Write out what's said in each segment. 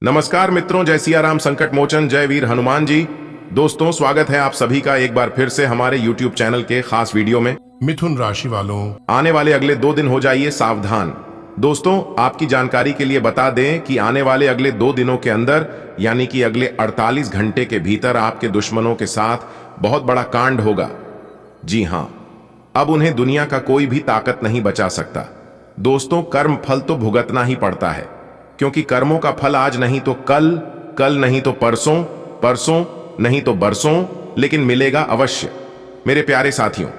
नमस्कार मित्रों, जय सियाराम, संकट मोचन, जय वीर हनुमान जी। दोस्तों, स्वागत है आप सभी का एक बार फिर से हमारे YouTube चैनल के खास वीडियो में। मिथुन राशि वालों, आने वाले अगले 2 दिन हो जाइए सावधान। दोस्तों, आपकी जानकारी के लिए बता दें कि आने वाले अगले 2 दिनों के अंदर यानी कि अगले 48 घंटे के भीतर आपके दुश्मनों के साथ बहुत बड़ा कांड होगा। जी हाँ, अब उन्हें दुनिया का कोई भी ताकत नहीं बचा सकता। दोस्तों, कर्म फल तो भुगतना ही पड़ता है, क्योंकि कर्मों का फल आज नहीं तो कल, कल नहीं तो परसों, परसों नहीं तो बरसों, लेकिन मिलेगा अवश्य। मेरे प्यारे साथियों,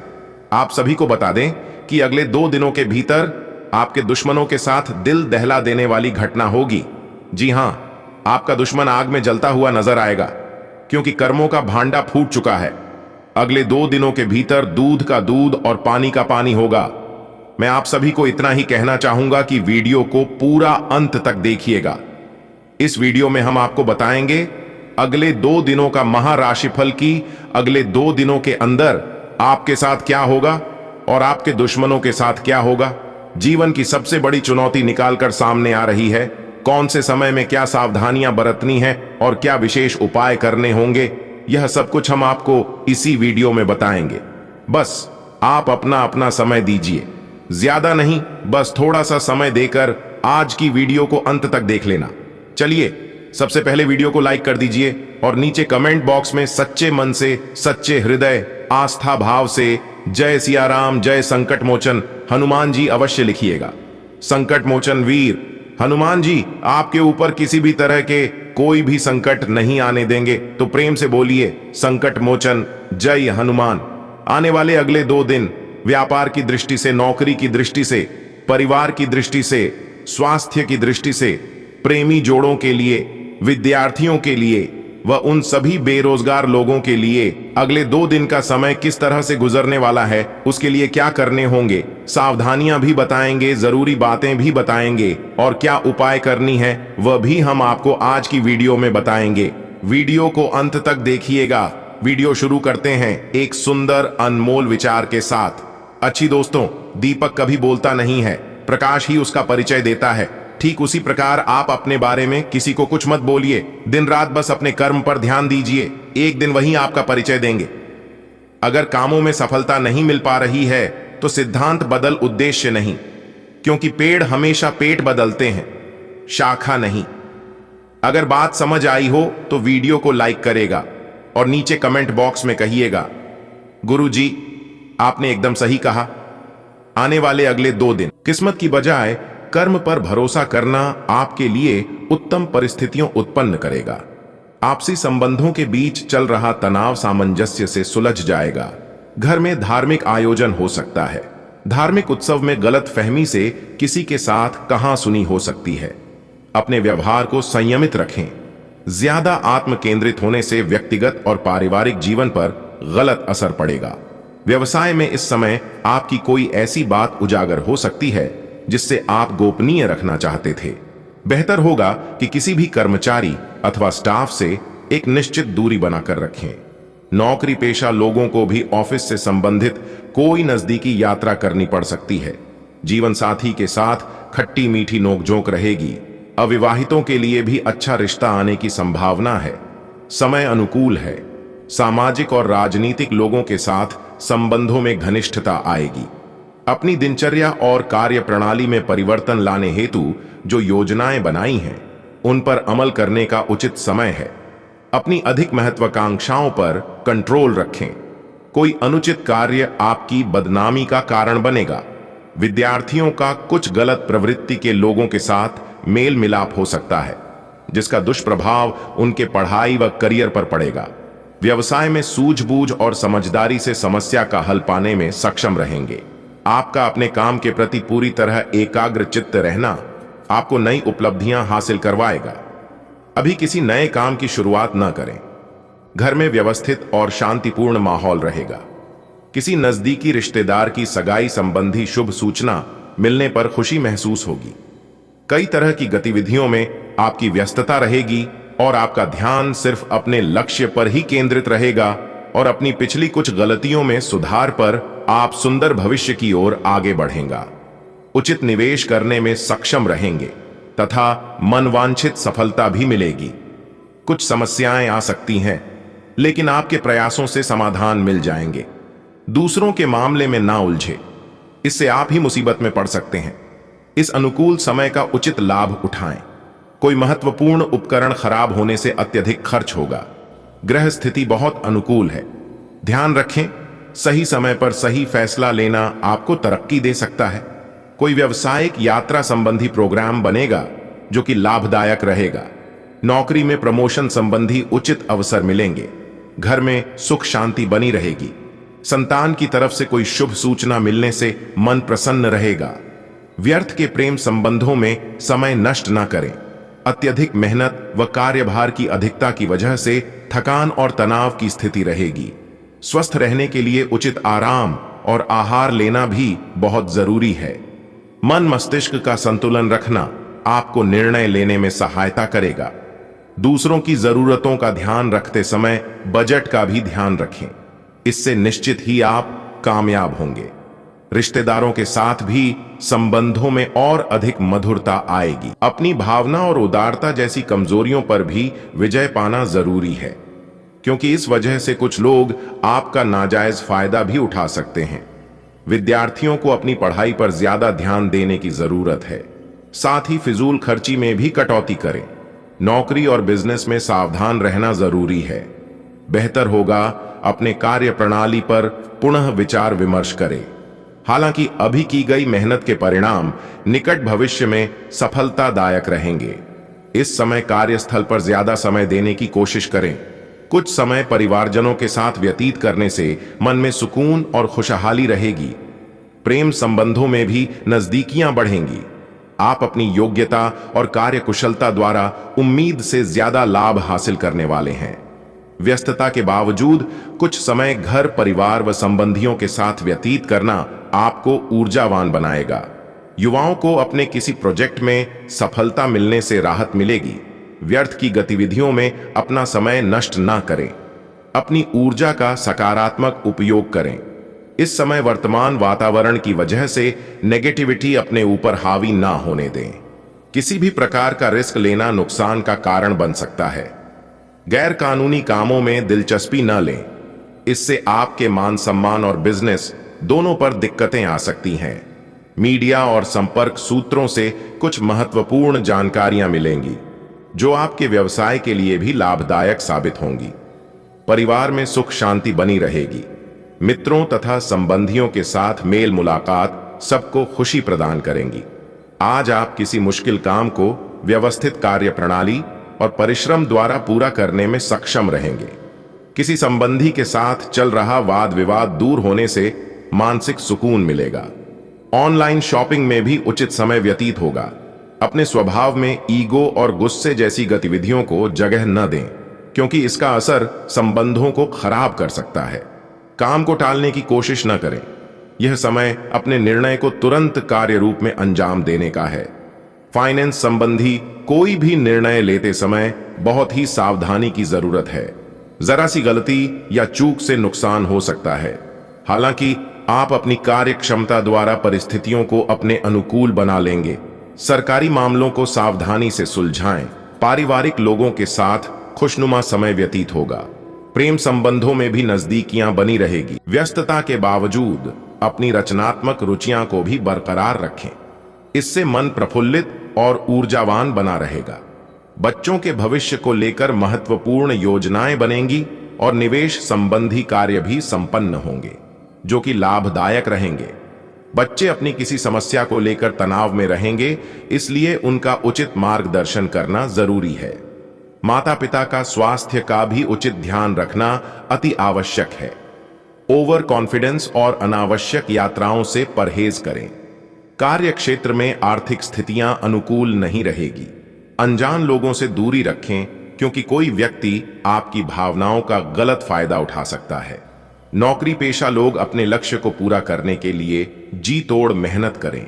आप सभी को बता दें कि अगले 2 दिनों के भीतर आपके दुश्मनों के साथ दिल दहला देने वाली घटना होगी। जी हां, आपका दुश्मन आग में जलता हुआ नजर आएगा, क्योंकि कर्मों का भांडा फूट चुका है। अगले 2 दिनों के भीतर दूध का दूध और पानी का पानी होगा। मैं आप सभी को इतना ही कहना चाहूंगा कि वीडियो को पूरा अंत तक देखिएगा। इस वीडियो में हम आपको बताएंगे अगले 2 दिनों का महाराशिफल की अगले 2 दिनों के अंदर आपके साथ क्या होगा और आपके दुश्मनों के साथ क्या होगा। जीवन की सबसे बड़ी चुनौती निकालकर सामने आ रही है। कौन से समय में क्या सावधानियां बरतनी है और क्या विशेष उपाय करने होंगे, यह सब कुछ हम आपको इसी वीडियो में बताएंगे। बस आप अपना अपना समय दीजिए, ज्यादा नहीं, बस थोड़ा सा समय देकर आज की वीडियो को अंत तक देख लेना। चलिए, सबसे पहले वीडियो को लाइक कर दीजिए और नीचे कमेंट बॉक्स में सच्चे मन से, सच्चे हृदय, आस्था भाव से जय सियाराम, जय संकट मोचन हनुमान जी अवश्य लिखिएगा। संकट मोचन वीर हनुमान जी आपके ऊपर किसी भी तरह के कोई भी संकट नहीं आने देंगे, तो प्रेम से बोलिए संकट मोचन जय हनुमान। आने वाले अगले 2 दिन व्यापार की दृष्टि से, नौकरी की दृष्टि से, परिवार की दृष्टि से, स्वास्थ्य की दृष्टि से, प्रेमी जोड़ों के लिए, विद्यार्थियों के लिए व उन सभी बेरोजगार लोगों के लिए अगले 2 दिन का समय किस तरह से गुजरने वाला है, उसके लिए क्या करने होंगे, सावधानियां भी बताएंगे, जरूरी बातें भी बताएंगे और क्या उपाय करनी है वह भी हम आपको आज की वीडियो में बताएंगे। वीडियो को अंत तक देखिएगा। वीडियो शुरू करते हैं एक सुंदर अनमोल विचार के साथ। अच्छी दोस्तों, दीपक कभी बोलता नहीं है, प्रकाश ही उसका परिचय देता है। ठीक उसी प्रकार आप अपने बारे में किसी को कुछ मत बोलिए, दिन रात बस अपने कर्म पर ध्यान दीजिए, एक दिन वही आपका परिचय देंगे। अगर कामों में सफलता नहीं मिल पा रही है तो सिद्धांत बदल, उद्देश्य नहीं, क्योंकि पेड़ हमेशा पेट बदलते हैं, शाखा नहीं। अगर बात समझ आई हो तो वीडियो को लाइक करेगा और नीचे कमेंट बॉक्स में कहिएगा गुरुजी आपने एकदम सही कहा। आने वाले अगले 2 दिन किस्मत की बजाय कर्म पर भरोसा करना आपके लिए उत्तम परिस्थितियों उत्पन्न करेगा। आपसी संबंधों के बीच चल रहा तनाव सामंजस्य से सुलझ जाएगा। घर में धार्मिक आयोजन हो सकता है। धार्मिक उत्सव में गलत फहमी से किसी के साथ कहां सुनी हो सकती है। अपने व्यवहार को संयमित रखें। ज्यादा आत्म केंद्रित होने से व्यक्तिगत और पारिवारिक जीवन पर गलत असर पड़ेगा। व्यवसाय में इस समय आपकी कोई ऐसी बात उजागर हो सकती है जिससे आप गोपनीय रखना चाहते थे। बेहतर होगा कि किसी भी कर्मचारी अथवा स्टाफ से एक निश्चित दूरी बनाकर रखें। नौकरी पेशा लोगों को भी ऑफिस से संबंधित कोई नजदीकी यात्रा करनी पड़ सकती है। जीवन साथी के साथ खट्टी मीठी नोकझोंक रहेगी। अविवाहितों के लिए भी अच्छा रिश्ता आने की संभावना है। समय अनुकूल है। सामाजिक और राजनीतिक लोगों के साथ संबंधों में घनिष्ठता आएगी। अपनी दिनचर्या और कार्य प्रणाली में परिवर्तन लाने हेतु जो योजनाएं बनाई हैं, उन पर अमल करने का उचित समय है। अपनी अधिक महत्वाकांक्षाओं पर कंट्रोल रखें। कोई अनुचित कार्य आपकी बदनामी का कारण बनेगा। विद्यार्थियों का कुछ गलत प्रवृत्ति के लोगों के साथ मेल मिलाप हो सकता है, जिसका दुष्प्रभाव उनके पढ़ाई व करियर पर पड़ेगा। व्यवसाय में सूझबूझ और समझदारी से समस्या का हल पाने में सक्षम रहेंगे। आपका अपने काम के प्रति पूरी तरह एकाग्र चित्त रहना आपको नई उपलब्धियां हासिल करवाएगा। अभी किसी नए काम की शुरुआत न करें। घर में व्यवस्थित और शांतिपूर्ण माहौल रहेगा। किसी नजदीकी रिश्तेदार की सगाई संबंधी शुभ सूचना मिलने पर खुशी महसूस होगी। कई तरह की गतिविधियों में आपकी व्यस्तता रहेगी और आपका ध्यान सिर्फ अपने लक्ष्य पर ही केंद्रित रहेगा और अपनी पिछली कुछ गलतियों में सुधार पर आप सुंदर भविष्य की ओर आगे बढ़ेंगे। उचित निवेश करने में सक्षम रहेंगे। तथा मनवांछित सफलता भी मिलेगी। कुछ समस्याएं आ सकती हैं, लेकिन आपके प्रयासों से समाधान मिल जाएंगे। दूसरों के मामले में ना उलझे, इससे आप ही मुसीबत में पड़ सकते हैं। इस अनुकूल समय का उचित लाभ उठाएं। कोई महत्वपूर्ण उपकरण खराब होने से अत्यधिक खर्च होगा। ग्रह स्थिति बहुत अनुकूल है। ध्यान रखें, सही समय पर सही फैसला लेना आपको तरक्की दे सकता है। कोई व्यावसायिक यात्रा संबंधी प्रोग्राम बनेगा जो कि लाभदायक रहेगा। नौकरी में प्रमोशन संबंधी उचित अवसर मिलेंगे। घर में सुख शांति बनी रहेगी। संतान की तरफ से कोई शुभ सूचना मिलने से मन प्रसन्न रहेगा। व्यर्थ के प्रेम संबंधों में समय नष्ट ना करें। अत्यधिक मेहनत व कार्यभार की अधिकता की वजह से थकान और तनाव की स्थिति रहेगी। स्वस्थ रहने के लिए उचित आराम और आहार लेना भी बहुत जरूरी है। मन मस्तिष्क का संतुलन रखना आपको निर्णय लेने में सहायता करेगा। दूसरों की जरूरतों का ध्यान रखते समय बजट का भी ध्यान रखें। इससे निश्चित ही आप कामयाब होंगे। रिश्तेदारों के साथ भी संबंधों में और अधिक मधुरता आएगी। अपनी भावना और उदारता जैसी कमजोरियों पर भी विजय पाना जरूरी है, क्योंकि इस वजह से कुछ लोग आपका नाजायज फायदा भी उठा सकते हैं। विद्यार्थियों को अपनी पढ़ाई पर ज्यादा ध्यान देने की जरूरत है। साथ ही फिजूल खर्ची में भी कटौती करें। नौकरी और बिजनेस में सावधान रहना जरूरी है। बेहतर होगा अपने कार्य प्रणाली पर पुनः विचार विमर्श करें। हालांकि अभी की गई मेहनत के परिणाम निकट भविष्य में सफलतादायक रहेंगे। इस समय कार्यस्थल पर ज्यादा समय देने की कोशिश करें। कुछ समय परिवारजनों के साथ व्यतीत करने से मन में सुकून और खुशहाली रहेगी। प्रेम संबंधों में भी नजदीकियां बढ़ेंगी। आप अपनी योग्यता और कार्यकुशलता द्वारा उम्मीद से ज्यादा लाभ हासिल करने वाले हैं। व्यस्तता के बावजूद कुछ समय घर, परिवार व संबंधियों के साथ व्यतीत करना आपको ऊर्जावान बनाएगा। युवाओं को अपने किसी प्रोजेक्ट में सफलता मिलने से राहत मिलेगी। व्यर्थ की गतिविधियों में अपना समय नष्ट ना करें। अपनी ऊर्जा का सकारात्मक उपयोग करें। इस समय वर्तमान वातावरण की वजह से नेगेटिविटी अपने ऊपर हावी ना होने दें। किसी भी प्रकार का रिस्क लेना नुकसान का कारण बन सकता है। गैर कानूनी कामों में दिलचस्पी न लें। इससे आपके मान सम्मान और बिजनेस दोनों पर दिक्कतें आ सकती हैं। मीडिया और संपर्क सूत्रों से कुछ महत्वपूर्ण जानकारियां मिलेंगी जो आपके व्यवसाय के लिए भी लाभदायक साबित होंगी। परिवार में सुख शांति बनी रहेगी। मित्रों तथा संबंधियों के साथ मेल मुलाकात सबको खुशी प्रदान करेंगी। आज आप किसी मुश्किल काम को व्यवस्थित कार्य प्रणाली और परिश्रम द्वारा पूरा करने में सक्षम रहेंगे। किसी संबंधी के साथ चल रहा वाद विवाद दूर होने से मानसिक सुकून मिलेगा। ऑनलाइन शॉपिंग में भी उचित समय व्यतीत होगा। अपने स्वभाव में ईगो और गुस्से जैसी गतिविधियों को जगह न दें, क्योंकि इसका असर संबंधों को खराब कर सकता है। काम को टालने की कोशिश न करें। यह समय अपने निर्णय को तुरंत कार्य रूप में अंजाम देने का है। फाइनेंस संबंधी कोई भी निर्णय लेते समय बहुत ही सावधानी की जरूरत है। जरा सी गलती या चूक से नुकसान हो सकता है। हालांकि आप अपनी कार्य क्षमता द्वारा परिस्थितियों को अपने अनुकूल बना लेंगे। सरकारी मामलों को सावधानी से सुलझाएं। पारिवारिक लोगों के साथ खुशनुमा समय व्यतीत होगा। प्रेम संबंधों में भी नजदीकियां बनी रहेगी। व्यस्तता के बावजूद अपनी रचनात्मक रुचियां को भी बरकरार रखें। इससे मन प्रफुल्लित और ऊर्जावान बना रहेगा। बच्चों के भविष्य को लेकर महत्वपूर्ण योजनाएं बनेंगी और निवेश संबंधी कार्य भी संपन्न होंगे, जो कि लाभदायक रहेंगे। बच्चे अपनी किसी समस्या को लेकर तनाव में रहेंगे, इसलिए उनका उचित मार्गदर्शन करना जरूरी है। माता पिता का स्वास्थ्य का भी उचित ध्यान रखना अति आवश्यक है। ओवर कॉन्फिडेंस और अनावश्यक यात्राओं से परहेज करें। कार्य क्षेत्र में आर्थिक स्थितियां अनुकूल नहीं रहेगी। अनजान लोगों से दूरी रखें, क्योंकि कोई व्यक्ति आपकी भावनाओं का गलत फायदा उठा सकता है। नौकरी पेशा लोग अपने लक्ष्य को पूरा करने के लिए जी तोड़ मेहनत करें।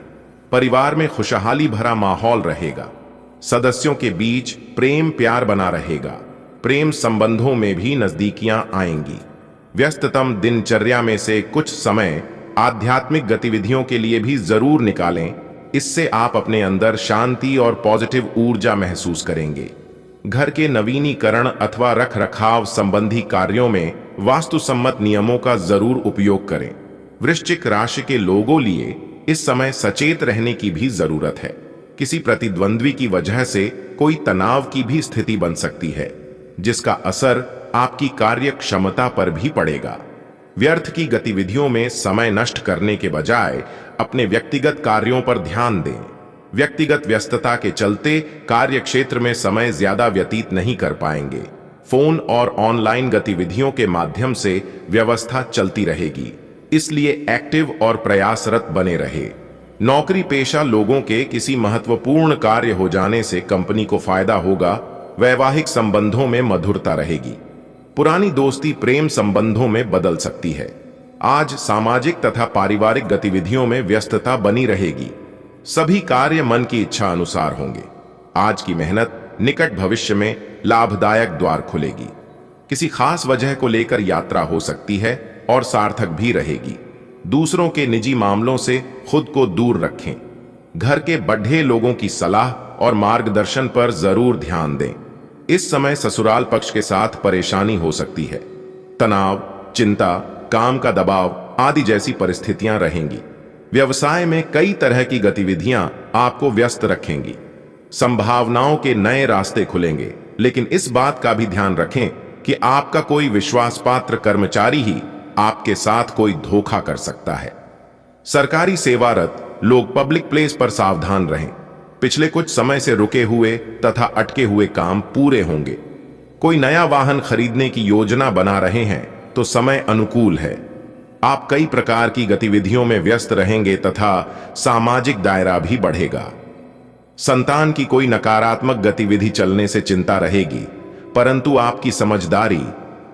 परिवार में खुशहाली भरा माहौल रहेगा। सदस्यों के बीच प्रेम प्यार बना रहेगा। प्रेम संबंधों में भी नजदीकियां आएंगी। व्यस्ततम दिनचर्या में से कुछ समय आध्यात्मिक गतिविधियों के लिए भी जरूर निकालें। इससे आप अपने अंदर शांति और पॉजिटिव ऊर्जा महसूस करेंगे। घर के नवीनीकरण अथवा रख रखाव संबंधी कार्यों में वास्तुसम्मत नियमों का जरूर उपयोग करें। वृश्चिक राशि के लोगों लिए इस समय सचेत रहने की भी जरूरत है। किसी प्रतिद्वंद्वी की वजह से कोई तनाव की भी स्थिति बन सकती है, जिसका असर आपकी कार्य क्षमता पर भी पड़ेगा। व्यर्थ की गतिविधियों में समय नष्ट करने के बजाय अपने व्यक्तिगत कार्यों पर ध्यान दें। व्यक्तिगत व्यस्तता के चलते कार्य क्षेत्र में समय ज्यादा व्यतीत नहीं कर पाएंगे। फोन और ऑनलाइन गतिविधियों के माध्यम से व्यवस्था चलती रहेगी, इसलिए एक्टिव और प्रयासरत बने रहे। नौकरी पेशा लोगों के किसी महत्वपूर्ण कार्य हो जाने से कंपनी को फायदा होगा। वैवाहिक संबंधों में मधुरता रहेगी। पुरानी दोस्ती प्रेम संबंधों में बदल सकती है। आज सामाजिक तथा पारिवारिक गतिविधियों में व्यस्तता बनी रहेगी। सभी कार्य मन की इच्छा अनुसार होंगे। आज की मेहनत निकट भविष्य में लाभदायक द्वार खुलेगी। किसी खास वजह को लेकर यात्रा हो सकती है और सार्थक भी रहेगी। दूसरों के निजी मामलों से खुद को दूर रखें। घर के बढ़े लोगों की सलाह और मार्गदर्शन पर जरूर ध्यान दें। इस समय ससुराल पक्ष के साथ परेशानी हो सकती है। तनाव, चिंता, काम का दबाव आदि जैसी परिस्थितियां रहेंगी। व्यवसाय में कई तरह की गतिविधियां आपको व्यस्त रखेंगी। संभावनाओं के नए रास्ते खुलेंगे, लेकिन इस बात का भी ध्यान रखें कि आपका कोई विश्वासपात्र कर्मचारी ही आपके साथ कोई धोखा कर सकता है। सरकारी सेवारत लोग पब्लिक प्लेस पर सावधान रहें। पिछले कुछ समय से रुके हुए तथा अटके हुए काम पूरे होंगे। कोई नया वाहन खरीदने की योजना बना रहे हैं तो समय अनुकूल है। आप कई प्रकार की गतिविधियों में व्यस्त रहेंगे तथा सामाजिक दायरा भी बढ़ेगा। संतान की कोई नकारात्मक गतिविधि चलने से चिंता रहेगी, परंतु आपकी समझदारी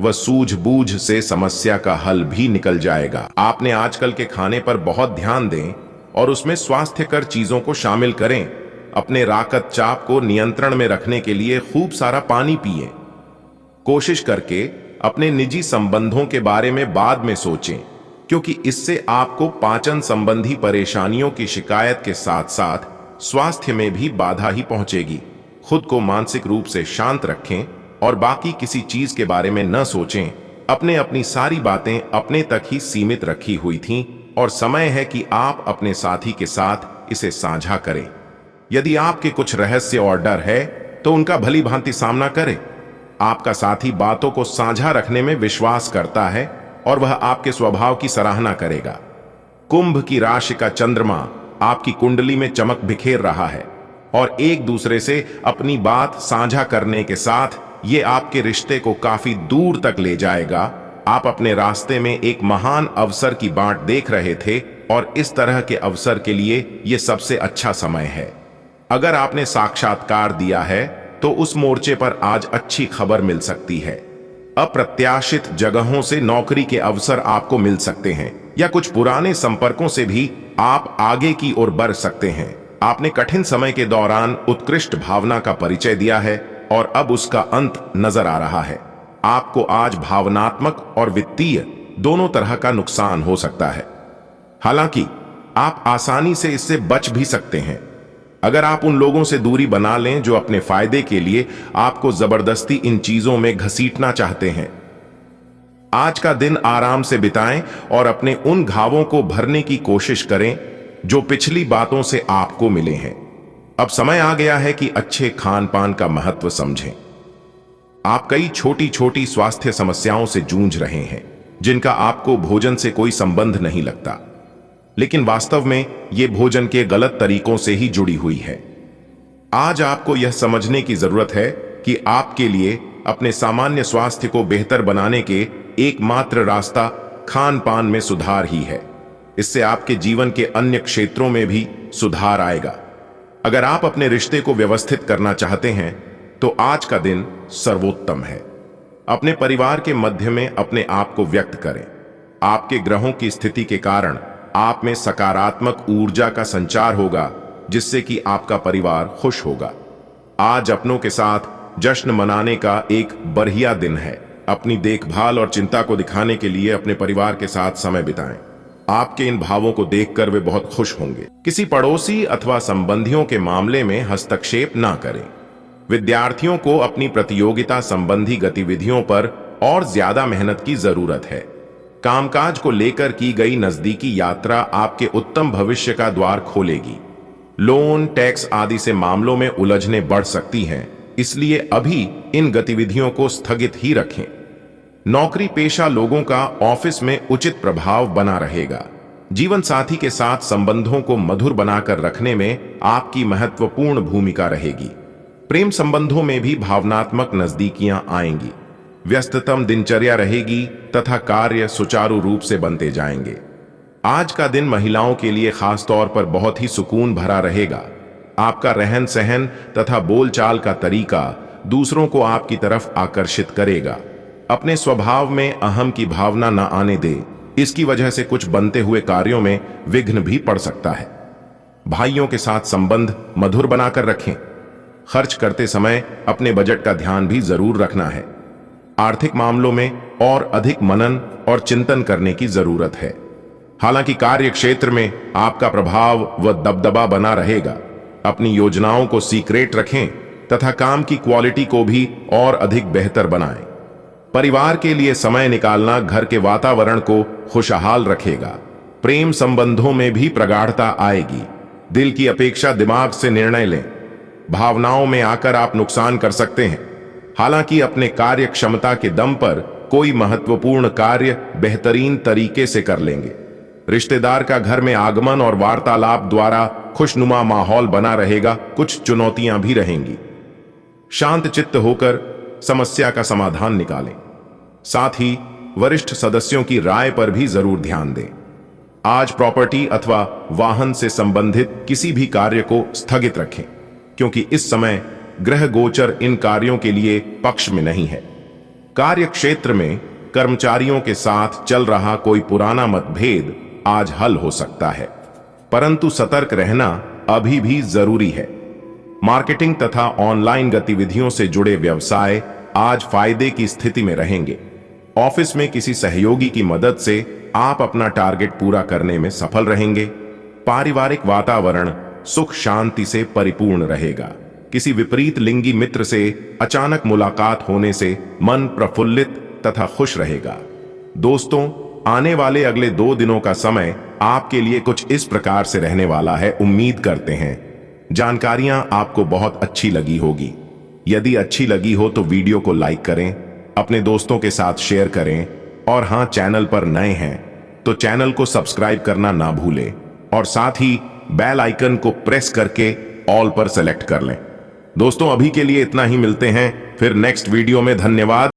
व सूझबूझ से समस्या का हल भी निकल जाएगा। आपने आजकल के खाने पर बहुत ध्यान दें और उसमें स्वास्थ्यकर चीजों को शामिल करें। अपने राकत चाप को नियंत्रण में रखने के लिए खूब सारा पानी पिएं। कोशिश करके अपने निजी संबंधों के बारे में बाद में सोचें, क्योंकि इससे आपको पाचन संबंधी परेशानियों की शिकायत के साथ साथ स्वास्थ्य में भी बाधा ही पहुंचेगी। खुद को मानसिक रूप से शांत रखें और बाकी किसी चीज के बारे में न सोचें। अपनी सारी बातें अपने तक ही सीमित रखी हुई थीं और समय है कि आप अपने साथी के साथ इसे साझा करें। यदि आपके कुछ रहस्य और डर है तो उनका भली भांति सामना करें। आपका साथी बातों को साझा रखने में विश्वास करता है और वह आपके स्वभाव की सराहना करेगा। कुंभ की राशि का चंद्रमा आपकी कुंडली में चमक बिखेर रहा है और एक दूसरे से अपनी बात साझा करने के साथ ये आपके रिश्ते को काफी दूर तक ले जाएगा। आप अपने रास्ते में एक महान अवसर की बाट देख रहे थे और इस तरह के अवसर के लिए यह सबसे अच्छा समय है। अगर आपने साक्षात्कार दिया है तो उस मोर्चे पर आज अच्छी खबर मिल सकती है। अप्रत्याशित जगहों से नौकरी के अवसर आपको मिल सकते हैं या कुछ पुराने संपर्कों से भी आप आगे की ओर बढ़ सकते हैं। आपने कठिन समय के दौरान उत्कृष्ट भावना का परिचय दिया है और अब उसका अंत नजर आ रहा है। आपको आज भावनात्मक और वित्तीय दोनों तरह का नुकसान हो सकता है। हालांकि आप आसानी से इससे बच भी सकते हैं अगर आप उन लोगों से दूरी बना लें जो अपने फायदे के लिए आपको जबरदस्ती इन चीजों में घसीटना चाहते हैं। आज का दिन आराम से बिताएं और अपने उन घावों को भरने की कोशिश करें जो पिछली बातों से आपको मिले हैं। अब समय आ गया है कि अच्छे खान पान का महत्व समझें। आप कई छोटी छोटी स्वास्थ्य समस्याओं से जूझ रहे हैं जिनका आपको भोजन से कोई संबंध नहीं लगता, लेकिन वास्तव में ये भोजन के गलत तरीकों से ही जुड़ी हुई है। आज आपको यह समझने की जरूरत है कि आपके लिए अपने सामान्य स्वास्थ्य को बेहतर बनाने के एकमात्र रास्ता खान पान में सुधार ही है। इससे आपके जीवन के अन्य क्षेत्रों में भी सुधार आएगा। अगर आप अपने रिश्ते को व्यवस्थित करना चाहते हैं तो आज का दिन सर्वोत्तम है। अपने परिवार के मध्य में अपने आप को व्यक्त करें। आपके ग्रहों की स्थिति के कारण आप में सकारात्मक ऊर्जा का संचार होगा, जिससे कि आपका परिवार खुश होगा। आज अपनों के साथ जश्न मनाने का एक बढ़िया दिन है। अपनी देखभाल और चिंता को दिखाने के लिए अपने परिवार के साथ समय बिताएं। आपके इन भावों को देखकर वे बहुत खुश होंगे। किसी पड़ोसी अथवा संबंधियों के मामले में हस्तक्षेप ना करें। विद्यार्थियों को अपनी प्रतियोगिता संबंधी गतिविधियों पर और ज्यादा मेहनत की जरूरत है। कामकाज को लेकर की गई नजदीकी यात्रा आपके उत्तम भविष्य का द्वार खोलेगी। लोन, टैक्स आदि से मामलों में उलझने बढ़ सकती हैं, इसलिए अभी इन गतिविधियों को स्थगित ही रखें। नौकरी पेशा लोगों का ऑफिस में उचित प्रभाव बना रहेगा। जीवन साथी के साथ संबंधों को मधुर बनाकर रखने में आपकी महत्वपूर्ण भूमिका रहेगी। प्रेम संबंधों में भी भावनात्मक नजदीकियां आएंगी। व्यस्ततम दिनचर्या रहेगी तथा कार्य सुचारू रूप से बनते जाएंगे। आज का दिन महिलाओं के लिए खास तौर पर बहुत ही सुकून भरा रहेगा। आपका रहन सहन तथा बोलचाल का तरीका दूसरों को आपकी तरफ आकर्षित करेगा। अपने स्वभाव में अहम की भावना न आने दे, इसकी वजह से कुछ बनते हुए कार्यों में विघ्न भी पड़ सकता है। भाइयों के साथ संबंध मधुर बनाकर रखें। खर्च करते समय अपने बजट का ध्यान भी जरूर रखना है। आर्थिक मामलों में और अधिक मनन और चिंतन करने की जरूरत है। हालांकि कार्य क्षेत्र में आपका प्रभाव व दबदबा बना रहेगा। अपनी योजनाओं को सीक्रेट रखें तथा काम की क्वालिटी को भी और अधिक बेहतर बनाएं। परिवार के लिए समय निकालना घर के वातावरण को खुशहाल रखेगा। प्रेम संबंधों में भी प्रगाढ़ता आएगी। दिल की अपेक्षा दिमाग से निर्णय लें। भावनाओं में आकर आप नुकसान कर सकते हैं। हालांकि अपने कार्य क्षमता के दम पर कोई महत्वपूर्ण कार्य बेहतरीन तरीके से कर लेंगे। रिश्तेदार का घर में आगमन और वार्तालाप द्वारा खुशनुमा माहौल बना रहेगा। कुछ चुनौतियां भी रहेंगी। शांत चित्त होकर समस्या का समाधान निकालें। साथ ही वरिष्ठ सदस्यों की राय पर भी जरूर ध्यान दें। आज प्रॉपर्टी अथवा वाहन से संबंधित किसी भी कार्य को स्थगित रखें, क्योंकि इस समय ग्रह गोचर इन कार्यों के लिए पक्ष में नहीं है। कार्य क्षेत्र में कर्मचारियों के साथ चल रहा कोई पुराना मतभेद आज हल हो सकता है, परंतु सतर्क रहना अभी भी जरूरी है। मार्केटिंग तथा ऑनलाइन गतिविधियों से जुड़े व्यवसाय आज फायदे की स्थिति में रहेंगे। ऑफिस में किसी सहयोगी की मदद से आप अपना टारगेट पूरा करने में सफल रहेंगे। पारिवारिक वातावरण सुख शांति से परिपूर्ण रहेगा। किसी विपरीत लिंगी मित्र से अचानक मुलाकात होने से मन प्रफुल्लित तथा खुश रहेगा। दोस्तों, आने वाले अगले 2 दिनों का समय आपके लिए कुछ इस प्रकार से रहने वाला है। उम्मीद करते हैं जानकारियां आपको बहुत अच्छी लगी होगी। यदि अच्छी लगी हो तो वीडियो को लाइक करें, अपने दोस्तों के साथ शेयर करें और हां, चैनल पर नए हैं तो चैनल को सब्सक्राइब करना ना भूलें और साथ ही बेल आइकन को प्रेस करके ऑल पर सेलेक्ट कर लें। दोस्तों, अभी के लिए इतना ही। मिलते हैं फिर नेक्स्ट वीडियो में। धन्यवाद।